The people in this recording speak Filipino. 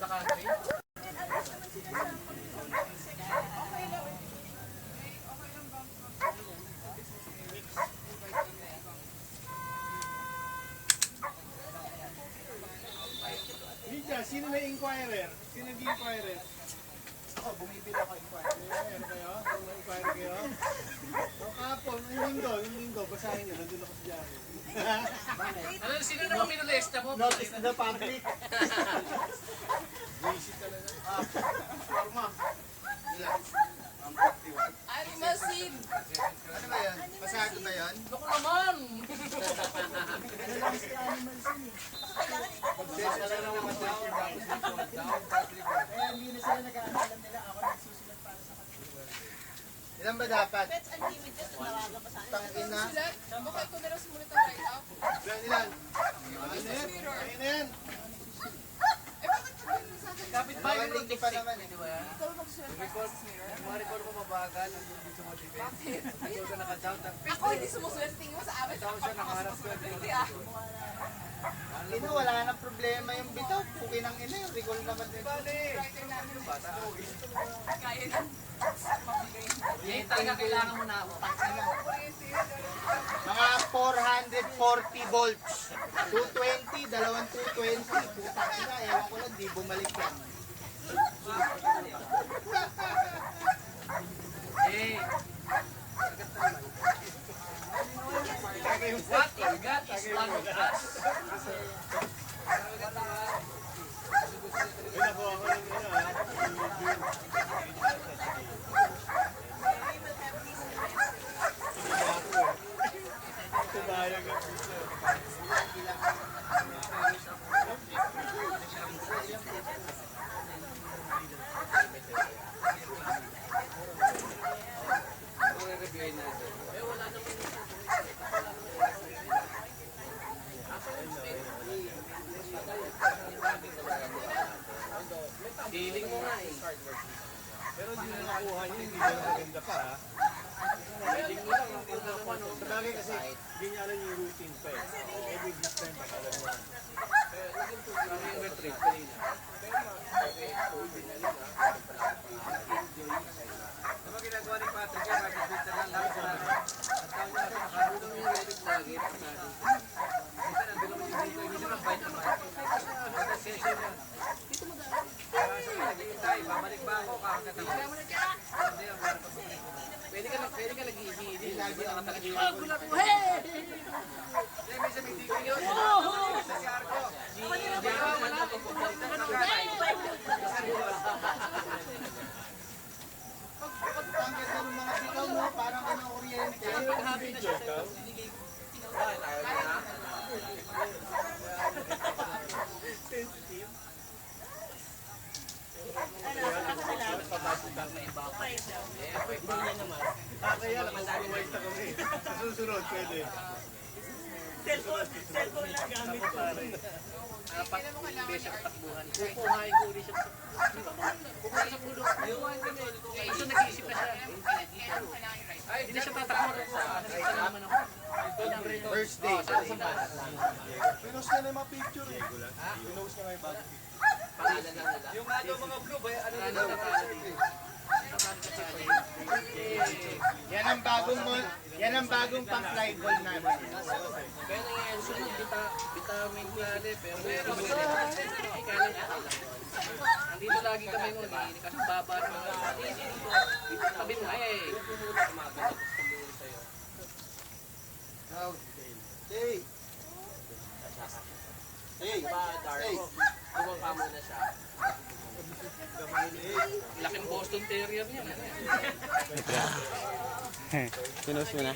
the country. Ninja, sino na inquirer? Sino nag-inquirer? Ako, bumibili ako inquiry. Ano kayo? Inquirer kayo? O kapon, yung linggo, basahin nyo, nandun ako sa diary. Ano, sino naman minulesta mo? Notice to the public. Visit talaga. Forma. Ilan? 51. Animal scene! Ano ba yan? Pasado ba yan? Loko naman! Pagsesa lang naman down, tapos report down, tapos report. Hindi na sila nag-aalam nila. Ako nagsusulat para sa kanila. Ilan ba dapat? Pets Unlimited, nawagan pa sa akin. Tangina. Sulat? Bakit ko nila sumulit ang write-up? Ilan? Ayun. Eh, bakit ko nila sa akin? Kapit ba yung link pa naman eh? Ikaw magsusulat para sa mirror? Mga record ko mabagal, hindi sumotivate. Ikaw ka naka-down. Ako hindi sumusulat. Tingin mo sa amin. Ikaw siya nakaharap ko. Hindi ah. Ina, wala nang problema yung bitaw. Puki ng ina yung recall naman din. Writer namin yung bata. Kaya na. Mabigay. Yan talaga kailangan mo na ako. Mga 440 volts. 220, dalawang 220. Puta ina, ewan ko lang, di bumalik yan. Eh, what you got is one of us. Ay, nakuha ko lang yun. Tumayag ang puso. Feeling mo nga eh. Pero hindi na nakuha niya, hindi na maganda pa ha. Feeling mo lang ang punta naman. Sa bagay kasi, hindi niya alam yung routine pa eh. Every this time pa alam mo. Parang yung retrieve kanina. Ano ginagawa ni Patrick yan? Mag-ibig na lang lang sa at taon niya rin, nakarulong yung retrieve lagi. Minsan nandun ako yung dito, hindi na lang bite naman. Session yan. Kaso nag-iintay, babalik ba ako? Kakatawa. Hindi, ang parang pwede ka nag-iihili. Lagi nakatagil ako. Gulat mo, hey! Hindi, may sabi dito yun. Sa si Arco. Ang ganda ng mga sikaw mo, parang ano oriente. Happy na siya ikaw. Sensitive. Kaya nakapagaway na kami. Sa susunod, pwede. Cellphone lang gamit ko. Apat beses sa takbuhan. Kukuhain ko ulit siya. Kukuhain sa pulo. Ito nag-iisip na siya. Ay, hindi na siya tatakbo. Isa naman ako. First day. Pinost ka na yung mga picture eh. Pinost ka na yung mga picture. Pangalan lang nila. Yung ano mga blue ba? Ano na yan ang yan ang bagong pang fly ball namin. Kaya nangyayari sunod, vitamin kali, pero meron andito lagi kami mo, kasi baba at mga tabi mo eh. Tumagal ako sa muro sa'yo. Hey! Hey! Hey! Tumang ka muna siya. Laking Boston Terrier niya. Pinost mo na.